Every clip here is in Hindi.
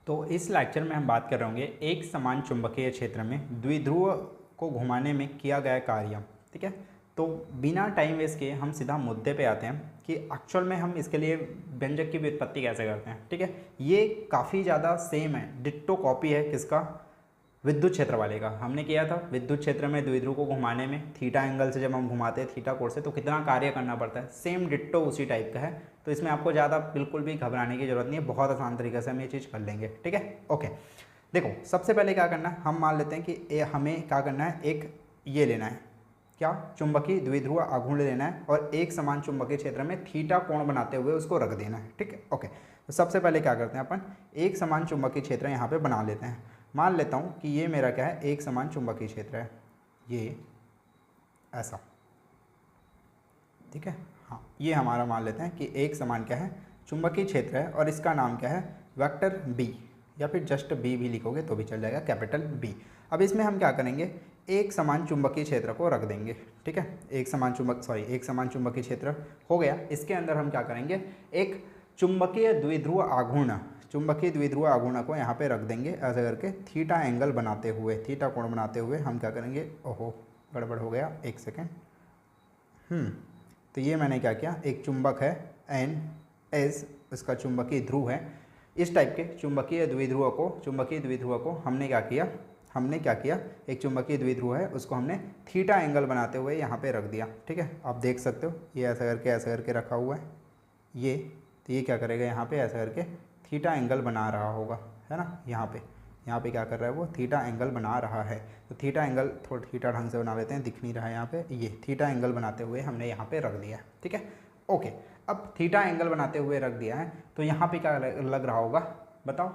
तो इस लेक्चर में हम बात कर रहे होंगे एक समान चुंबकीय क्षेत्र में द्विध्रुव को घुमाने में किया गया कार्य। ठीक है, तो बिना टाइम वेस्ट किए हम सीधा मुद्दे पे आते हैं कि एक्चुअल में हम इसके लिए व्यंजक की व्युत्पत्ति कैसे करते हैं। ठीक है, ये काफ़ी ज़्यादा सेम है, डिट्टो कॉपी है किसका, विद्युत क्षेत्र वाले का। हमने किया था विद्युत क्षेत्र में द्विध्रुव को घुमाने में थीटा एंगल से जब हम घुमाते हैं थीटा कोण से तो कितना कार्य करना पड़ता है, सेम डिट्टो उसी टाइप का है। तो इसमें आपको ज़्यादा बिल्कुल भी घबराने की जरूरत नहीं है, बहुत आसान तरीके से हम ये चीज़ कर लेंगे। ठीक है, ओके। देखो सबसे पहले क्या करना है, हम मान लेते हैं कि हमें क्या करना है, एक ये लेना है, क्या, चुंबकीय द्विध्रुव आघूर्ण लेना है और एक समान चुंबकीय क्षेत्र में थीटा कोण बनाते हुए उसको रख देना है। ठीक है, ओके। तो सबसे पहले क्या करते हैं, अपन एक समान चुंबकीय क्षेत्र यहाँ पे बना लेते हैं। मान लेता हूँ कि ये मेरा क्या है, एक समान चुंबकीय क्षेत्र है, ये ऐसा। ठीक है, हाँ, ये हमारा मान लेते हैं कि एक समान क्या है, चुंबकीय क्षेत्र है और इसका नाम क्या है, वेक्टर बी, या फिर जस्ट बी भी लिखोगे तो भी चल जाएगा, कैपिटल बी। अब इसमें हम क्या करेंगे, एक समान चुंबकीय क्षेत्र को रख देंगे। ठीक है, एक समान चुंबकीय क्षेत्र हो गया। इसके अंदर हम क्या करेंगे, एक चुंबकीय द्विध्रुव आघूर्ण को यहाँ पे रख देंगे ऐसे करके, थीटा एंगल बनाते हुए, थीटा कोण बनाते हुए हम क्या करेंगे, ओहो गड़बड़ हो गया, एक सेकेंड। तो ये मैंने क्या किया, एक चुंबक है एन एस, इसका चुंबकीय ध्रुव है, इस टाइप के चुंबकीय द्विध्रुव को हमने क्या किया, एक चुंबकीय द्विध्रुव है उसको हमने थीटा एंगल बनाते हुए यहाँ पे रख दिया। ठीक है, आप देख सकते हो ये ऐसा करके रखा हुआ है ये, तो ये क्या करेगा, यहाँ पे ऐसा करके थीटा एंगल बना रहा होगा, है ना। यहाँ पे क्या कर रहा है, वो थीटा एंगल बना रहा है। तो थीटा एंगल थोड़ा थीटा ढंग से बना लेते हैं, दिख नहीं रहा है यहाँ पे, ये थीटा एंगल बनाते हुए हमने यहाँ पे रख दिया। ठीक है, ओके। अब थीटा एंगल बनाते हुए रख दिया है तो यहाँ पे क्या लग रहा होगा, बताओ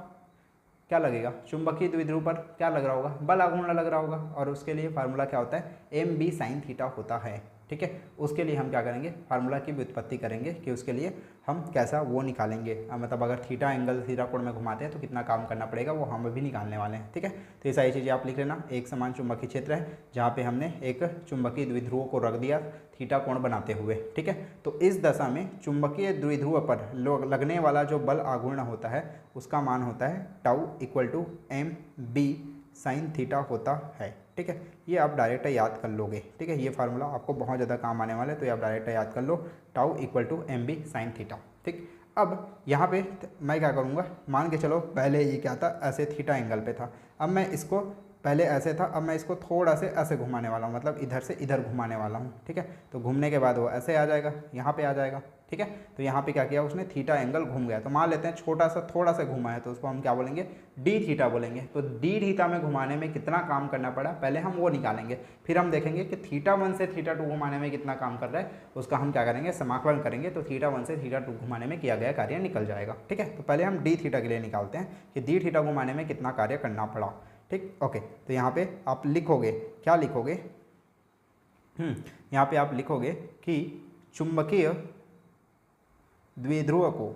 क्या लगेगा, चुंबकीय द्विध्रुव पर क्या लग रहा होगा, बल आघूर्ण लग रहा होगा। और उसके लिए फार्मूला क्या होता है, एम बी साइन थीटा होता है। ठीक है, उसके लिए हम क्या करेंगे, फार्मूला की व्युत्पत्ति करेंगे कि उसके लिए हम कैसा वो निकालेंगे, मतलब अगर थीटा एंगल थीटा कोण में घुमाते हैं तो कितना काम करना पड़ेगा, वो हम भी निकालने वाले हैं। ठीक है, तो ये सारी चीज़ें आप लिख लेना। एक समान चुंबकीय क्षेत्र है जहाँ पे हमने एक चुंबकीय द्विध्रुव को रख दिया थीटा कोण बनाते हुए। ठीक है, तो इस दशा में चुंबकीय द्विध्रुव पर लगने वाला जो बल आघूर्ण होता है उसका मान होता है tau equal to M B sine theta होता है। ठीक है, ये आप डायरेक्ट याद कर लोगे। ठीक है, ये फार्मूला आपको बहुत ज़्यादा काम आने वाला है, तो ये आप डायरेक्ट याद कर लो, tau equal to M B sine theta. ठीक, अब यहाँ पे मैं क्या करूँगा, मान के चलो पहले ये क्या था, ऐसे थीटा एंगल पे था, अब मैं इसको पहले ऐसे था, अब मैं इसको थोड़ा से ऐसे घुमाने वाला हूँ, मतलब इधर से इधर घुमाने वाला हूँ। ठीक है, तो घूमने के बाद वो ऐसे आ जाएगा, यहाँ पे आ जाएगा। ठीक है, तो यहाँ पे क्या किया उसने, थीटा एंगल घूम गया। तो मान लेते हैं थोड़ा सा घुमा है तो उसको हम क्या बोलेंगे, डी थीटा बोलेंगे। तो डी थीटा में घुमाने में कितना काम करना पड़ा, पहले हम वो निकालेंगे, फिर हम देखेंगे कि थीटा 1 से थीटा 2 घुमाने में कितना काम कर रहा है, उसका हम क्या करेंगे, समाकलन करेंगे, तो थीटा 1 से थीटा 2 घुमाने में किया गया कार्य निकल जाएगा। ठीक है, तो पहले हम डी थीटा के लिए निकालते हैं कि डी थीटा घुमाने में कितना कार्य करना पड़ा। ठीक, ओके। तो यहाँ पे आप लिखोगे, क्या लिखोगे, यहाँ पे आप लिखोगे कि चुंबकीय द्विध्रुव को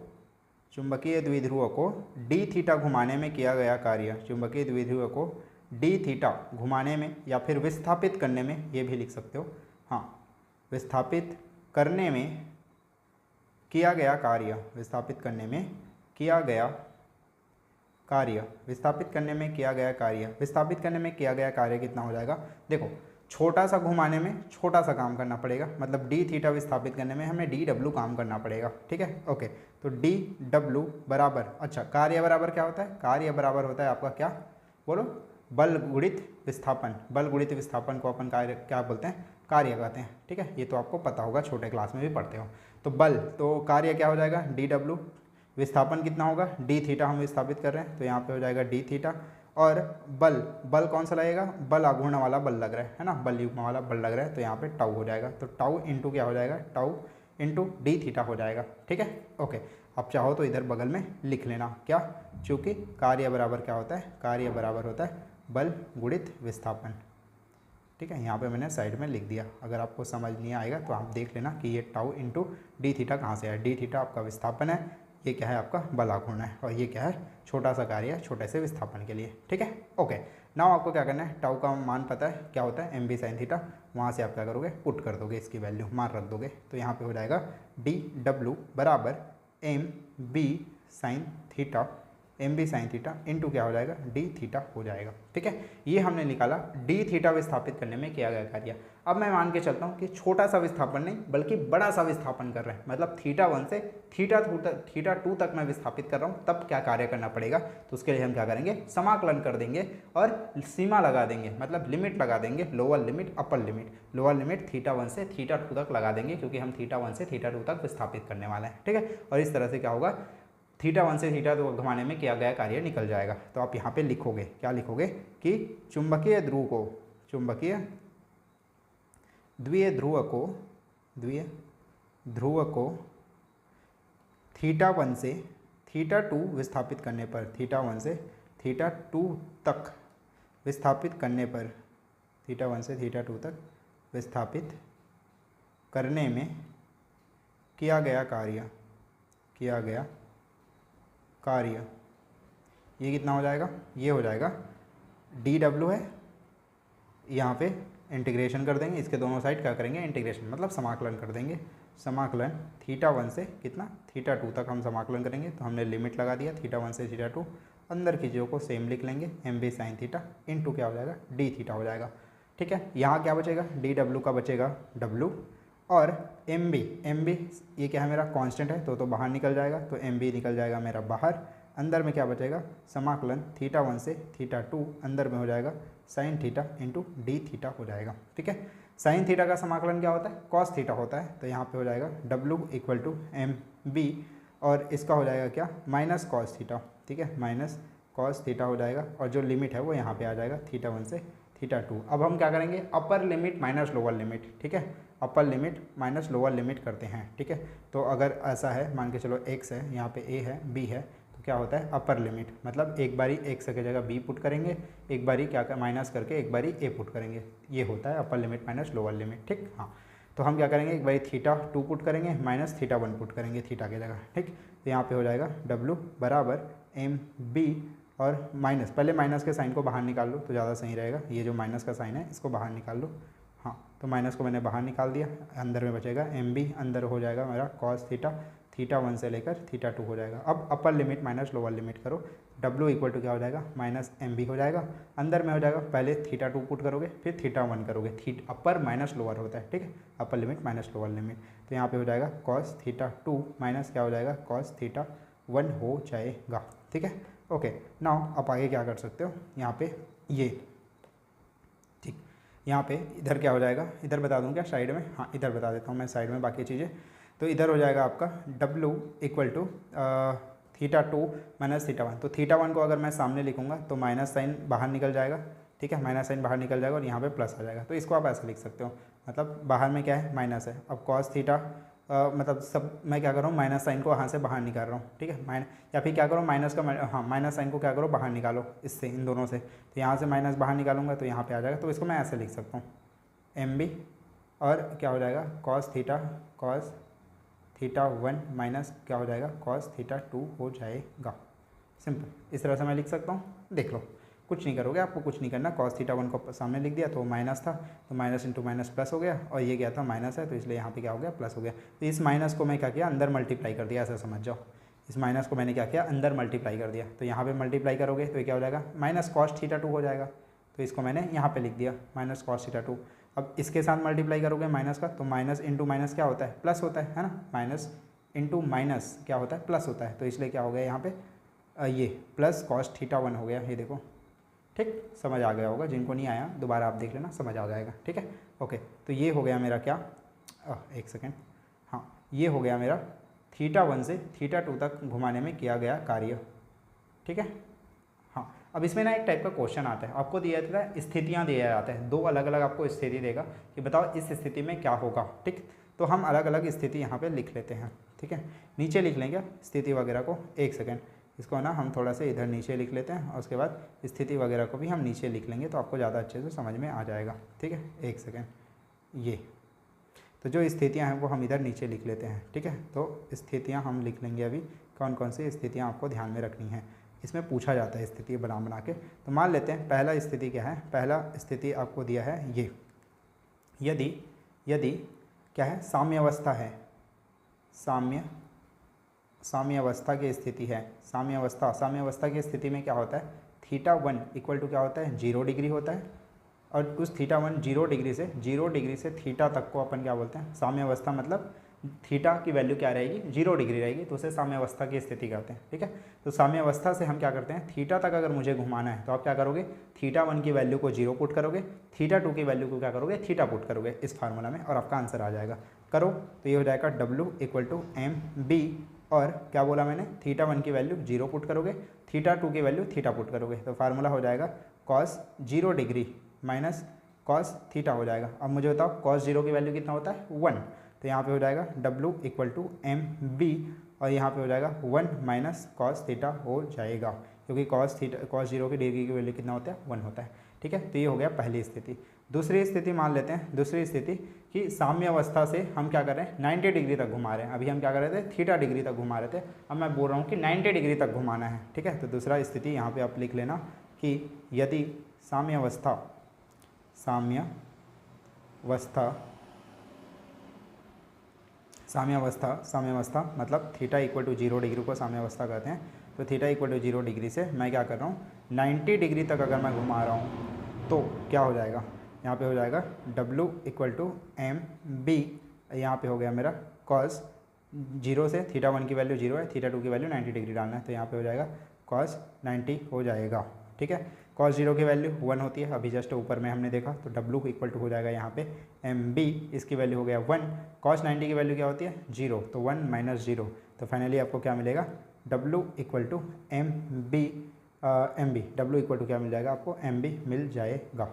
डी थीटा घुमाने में किया गया कार्य, चुंबकीय द्विध्रुव को डी थीटा घुमाने में या फिर विस्थापित करने में, ये भी लिख सकते हो, हाँ, विस्थापित करने में किया गया कार्य, विस्थापित करने में किया गया कार्य कितना हो जाएगा, देखो छोटा सा घुमाने में छोटा सा काम करना पड़ेगा, मतलब डी थीटा विस्थापित करने में हमें डी डब्ल्यू काम करना पड़ेगा। ठीक है, ओके। तो डी डब्ल्यू बराबर, अच्छा कार्य बराबर क्या होता है, कार्य बराबर होता है आपका क्या, बोलो, बल गुणित विस्थापन को अपन कार्य क्या बोलते हैं, कार्य कहते हैं। ठीक है, ये तो आपको पता होगा, छोटे क्लास में भी पढ़ते हो। तो बल, तो कार्य क्या हो जाएगा, डी डब्ल्यू, विस्थापन कितना होगा, डी थीटा हम विस्थापित कर रहे हैं तो यहाँ पे हो जाएगा डी थीटा, और बल कौन सा लगेगा, बल आघूर्ण वाला बल लग रहा है ना, बल युग्म वाला बल लग रहा है, तो यहाँ पे टाउ हो जाएगा। तो टाउ इंटू क्या हो जाएगा, टाउ इंटू डी थीटा हो जाएगा। ठीक है, ओके। आप चाहो तो इधर बगल में लिख लेना क्या, चूँकि कार्य बराबर क्या होता है, कार्य बराबर होता है बल गुणित विस्थापन। ठीक है, यहाँ पे मैंने साइड में लिख दिया, अगर आपको समझ नहीं आएगा तो आप देख लेना कि ये टाउ इंटू डी थीटा कहाँ से है। डी थीटा आपका विस्थापन है, ये क्या है आपका बल आघूर्ण है, और ये क्या है छोटा सा कार्य है, छोटे से विस्थापन के लिए। ठीक है, ओके। नाउ आपको क्या करना है, टाउ का मान पता है क्या होता है, एम बी साइन थीटा, वहाँ से आप क्या करोगे, पुट कर दोगे, इसकी वैल्यू मान रख दोगे, तो यहाँ पे हो जाएगा डी डब्ल्यू बराबर m B sine theta m B sine theta into क्या हो जाएगा डी थीटा हो जाएगा। ठीक है, ये हमने निकाला डी थीटा विस्थापित करने में किया गया कार्य। अब मैं मान के चलता हूँ कि छोटा सा विस्थापन नहीं बल्कि बड़ा सा विस्थापन कर रहे हैं, मतलब थीटा 1 से थीटा 2 तक मैं विस्थापित कर रहा हूँ, तब क्या कार्य करना पड़ेगा। तो उसके लिए हम क्या करेंगे, समाकलन कर देंगे और सीमा लगा देंगे, मतलब लिमिट लगा देंगे, lower limit upper limit. Lower limit theta 1 से थीटा 2 तक लगा देंगे क्योंकि हम थीटा 1 से थीटा 2 तक विस्थापित करने वाले हैं। ठीक है, और इस तरह से क्या होगा, थीटा 1 से थीटा 2 घुमाने में किया गया कार्य निकल जाएगा। तो आप यहाँ पे लिखोगे, क्या लिखोगे कि चुंबकीय द्वितीय ध्रुव को थीटा 1 से थीटा 2 विस्थापित करने पर, थीटा 1 से थीटा 2 तक विस्थापित करने पर, थीटा 1 से थीटा 2 तक विस्थापित करने में किया गया कार्य ये कितना हो जाएगा, ये हो जाएगा डी डब्ल्यू है, यहाँ पे इंटीग्रेशन कर देंगे, इसके दोनों साइड क्या करेंगे, इंटीग्रेशन मतलब समाकलन कर देंगे। समाकलन थीटा 1 से कितना, थीटा 2 तक हम समाकलन करेंगे। तो हमने लिमिट लगा दिया थीटा 1 से थीटा 2, अंदर की चीज़ों को सेम लिख लेंगे, m B sine theta into क्या हो जाएगा डी थीटा हो जाएगा। ठीक है, यहाँ क्या बचेगा, डी डब्ल्यू का बचेगा डब्ल्यू, और एम बी ये क्या है मेरा कांस्टेंट है तो बाहर निकल जाएगा, तो एम बी निकल जाएगा मेरा बाहर। अंदर में क्या बचेगा, समाकलन थीटा 1 से थीटा 2 अंदर में हो जाएगा sign theta into D theta हो जाएगा। ठीक है, साइन थीटा का समाकलन क्या होता है, कॉस थीटा होता है, तो यहाँ पे हो जाएगा डब्ल्यू इक्वल टू एम बी, और इसका हो जाएगा क्या, माइनस कॉस थीटा। ठीक है, माइनस कॉस थीटा हो जाएगा, और जो लिमिट है वो यहाँ पे आ जाएगा थीटा 1 से थीटा 2। अब हम क्या करेंगे, upper limit minus lower limit. ठीक है, upper limit minus lower limit करते हैं। ठीक है, तो अगर ऐसा है, मान के चलो x है, यहाँ पे a है b है, तो क्या होता है अपर लिमिट, मतलब एक बारी x की जगह b पुट करेंगे, एक बारी क्या कर माइनस करके एक बारी a पुट करेंगे, ये होता है upper limit minus lower limit. ठीक, हाँ, तो हम क्या करेंगे, एक बारी थीटा 2 पुट करेंगे माइनस थीटा 1 पुट करेंगे थीटा की जगह। ठीक, तो यहाँ पे हो जाएगा w बराबर एम बी, और माइनस, पहले माइनस के साइन को बाहर निकाल लो तो ज़्यादा सही रहेगा, ये जो माइनस का साइन है इसको बाहर निकाल लो। हाँ, तो माइनस को मैंने बाहर निकाल दिया, अंदर में बचेगा एम बी, अंदर हो जाएगा मेरा कॉस थीटा, थीटा 1 से लेकर थीटा 2 हो जाएगा। अब upper limit minus lower limit करो, डब्ल्यू इक्वल टू क्या हो जाएगा, माइनस एम बी हो जाएगा, अंदर में हो जाएगा, पहले थीटा 2 पुट करोगे फिर थीटा 1 करोगे, अपर माइनस लोअर होता है। ठीक है, upper limit minus lower limit, तो यहाँ पे हो जाएगा कॉस थीटा 2 माइनस क्या हो जाएगा, कॉस थीटा 1 हो जाएगा। ठीक है, ओके, नाउ आप आगे क्या कर सकते हो, यहाँ पे ये, ठीक, यहाँ पे इधर क्या हो जाएगा, इधर बता दूँ क्या साइड में, हाँ इधर बता देता हूँ मैं साइड में बाकी चीज़ें। तो इधर हो जाएगा आपका W equal to theta 2 minus theta 1। तो थीटा 1 को अगर मैं सामने लिखूँगा तो माइनस साइन बाहर निकल जाएगा। ठीक है, माइनस साइन बाहर निकल जाएगा और यहाँ पे प्लस आ जाएगा, तो इसको आप ऐसे लिख सकते हो, मतलब बाहर में क्या है, माइनस है। अब कॉस थीटा मतलब सब मैं क्या कर रहा हूँ, माइनस साइन को यहाँ से बाहर निकाल रहा हूँ। ठीक है, या फिर क्या करो, माइनस का हाँ माइनस साइन को क्या करो, बाहर निकालो इससे, इन दोनों से। तो यहाँ से माइनस बाहर निकालूंगा तो यहाँ पे आ जाएगा, तो इसको मैं ऐसे लिख सकता हूँ एम बी, और क्या हो जाएगा कॉस थीटा 1 माइनस क्या हो जाएगा, कॉस थीटा 2 हो जाएगा। सिंपल, इस तरह से मैं लिख सकता हूँ। देख लो, कुछ नहीं करोगे, आपको कुछ नहीं करना। कॉस थीटा 1 को सामने लिख दिया तो माइनस था, तो माइनस इंटू माइनस प्लस हो गया, और ये क्या था, माइनस है, तो इसलिए यहाँ पे क्या हो गया, प्लस हो गया। तो इस माइनस को मैं क्या किया, अंदर मल्टीप्लाई कर दिया, ऐसा समझ जाओ। इस माइनस को मैंने क्या किया, अंदर मल्टीप्लाई कर दिया। तो यहाँ पे मल्टीप्लाई करोगे तो ये क्या हो जाएगा, माइनस कॉस थीटा 2 हो जाएगा। तो इसको मैंने यहाँ पे लिख दिया, माइनस कॉस थीटा 2। अब इसके साथ मल्टीप्लाई करोगे माइनस का, तो माइनस इंटू माइनस क्या होता है, प्लस होता है ना, माइनस इंटू माइनस क्या होता है, प्लस होता है। तो इसलिए क्या हो गया यहाँ पे, ये प्लस कॉस थीटा 1 हो गया, ये देखो। ठीक, समझ आ गया होगा, जिनको नहीं आया दोबारा आप देख लेना, समझ आ जाएगा। ठीक है, ओके, तो ये हो गया मेरा क्या, एक सेकेंड, हाँ ये हो गया मेरा थीटा 1 से थीटा 2 तक घुमाने में किया गया कार्य। ठीक है, हाँ, अब इसमें ना एक टाइप का क्वेश्चन आता है, आपको दिया जाता है स्थितियाँ दिया जाता है, दो अलग अलग आपको स्थिति देगा कि बताओ इस स्थिति में क्या होगा। ठीक, तो हम अलग अलग स्थिति यहाँ पे लिख लेते हैं। ठीक है, नीचे लिख लेंगे स्थिति वगैरह को, एक सेकेंड, इसको ना हम थोड़ा सा इधर नीचे लिख लेते हैं, और उसके बाद स्थिति वगैरह को भी हम नीचे लिख लेंगे, तो आपको ज़्यादा अच्छे से समझ में आ जाएगा। ठीक है, एक सेकेंड, ये तो जो स्थितियाँ हैं वो हम इधर नीचे लिख लेते हैं। ठीक है, तो स्थितियाँ हम लिख लेंगे अभी, कौन कौन सी स्थितियाँ आपको ध्यान में रखनी है, इसमें पूछा जाता है स्थिति बना के। तो मान लेते हैं पहला स्थिति क्या है, पहला स्थिति आपको दिया है ये, यदि क्या है, साम्यावस्था है, साम्यावस्था की स्थिति है, साम्यावस्था की स्थिति में क्या होता है, θ1 इक्वल टू क्या होता है, 0 डिग्री होता है। और उस θ1 0 डिग्री से थीटा तक को अपन क्या बोलते हैं, साम्यावस्था। मतलब थीटा की वैल्यू क्या रहेगी, 0 डिग्री रहेगी, तो उसे साम्यावस्था की स्थिति कहते हैं। ठीक है, तो साम्यावस्था से हम क्या करते हैं, थीटा तक अगर मुझे घुमाना है तो आप क्या करोगे, θ1 की वैल्यू को 0 पुट करोगे, θ2 की वैल्यू को क्या करोगे, थीटा पुट करोगे इस फार्मूला में, और आपका आंसर आ जाएगा। करो तो ये हो जाएगा W इक्वल टू mb, और क्या बोला मैंने, θ1 की वैल्यू 0 पुट करोगे, θ2 की वैल्यू थीटा पुट करोगे, तो फार्मूला हो जाएगा cos 0 degree minus cos theta हो जाएगा। अब मुझे बताओ cos 0 की वैल्यू कितना होता है, 1, तो यहाँ पे हो जाएगा W इक्वल टू mb, और यहाँ पे हो जाएगा 1 माइनस cos थीटा हो जाएगा, क्योंकि cos 0 की डिग्री की वैल्यू कितना होता है, 1 होता है। ठीक है, तो ये हो गया पहली स्थिति। दूसरी स्थिति मान लेते हैं, दूसरी स्थिति कि साम्यावस्था से हम क्या कर रहे हैं, 90 डिग्री तक घुमा रहे हैं। अभी हम क्या कर रहे थे, थीटा डिग्री तक घुमा रहे थे, अब मैं बोल रहा हूँ कि 90 डिग्री तक घुमाना है। ठीक है, तो दूसरा स्थिति यहाँ पे आप लिख लेना कि यदि साम्यावस्था मतलब थीटा इक्वल टू 0 डिग्री को साम्यावस्था कहते हैं। तो थीटा इक्वल टू 0 डिग्री से मैं क्या कर रहा हूँ, 90 डिग्री तक अगर मैं घुमा रहा हूँ तो क्या हो जाएगा, यहाँ पे हो जाएगा W इक्वल टू mb, यहाँ पे हो गया मेरा cos 0 से θ1 की वैल्यू 0 है, θ2 की वैल्यू 90 डिग्री डालना है, तो यहाँ पे हो जाएगा cos 90 हो जाएगा। ठीक है, cos 0 की वैल्यू 1 होती है, अभी जस्ट ऊपर में हमने देखा, तो W इक्वल टू हो जाएगा यहाँ पे mb, इसकी वैल्यू हो गया 1, cos 90 की वैल्यू क्या होती है, 0, तो 1 माइनस 0, तो फाइनली आपको क्या मिलेगा, W equal to mb, W equal to क्या मिल जाएगा आपको, mb मिल जाएगा।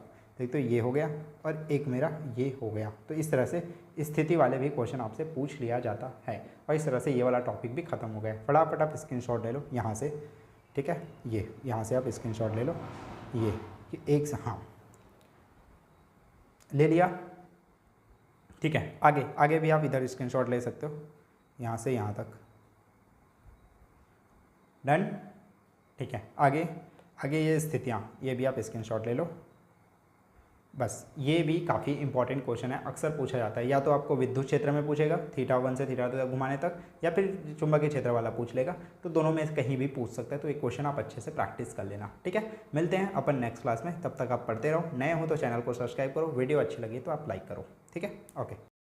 तो ये हो गया, और एक मेरा ये हो गया। तो इस तरह से स्थिति वाले भी क्वेश्चन आपसे पूछ लिया जाता है, और इस तरह से ये वाला टॉपिक भी खत्म हो गया। फटाफट आप स्क्रीनशॉट ले लो यहाँ से। ठीक है, ये यहाँ से आप स्क्रीनशॉट ले लो, ये कि एक से, हाँ ले लिया। ठीक है, आगे भी आप इधर स्क्रीनशॉट ले सकते हो, यहाँ से यहाँ तक, डन। ठीक है, आगे ये स्थितियाँ, ये भी आप स्क्रीनशॉट ले लो। बस ये भी काफ़ी इंपॉर्टेंट क्वेश्चन है, अक्सर पूछा जाता है, या तो आपको विद्युत क्षेत्र में पूछेगा θ1 से θ2 तक घुमाने तक, या फिर चुंबकीय क्षेत्र वाला पूछ लेगा, तो दोनों में कहीं भी पूछ सकता है। तो एक क्वेश्चन आप अच्छे से प्रैक्टिस कर लेना। ठीक है, मिलते हैं अपन नेक्स्ट क्लास में, तब तक आप पढ़ते रहो। नए हो तो चैनल को सब्सक्राइब करो, वीडियो अच्छी लगी तो आप लाइक करो। ठीक है, ओके।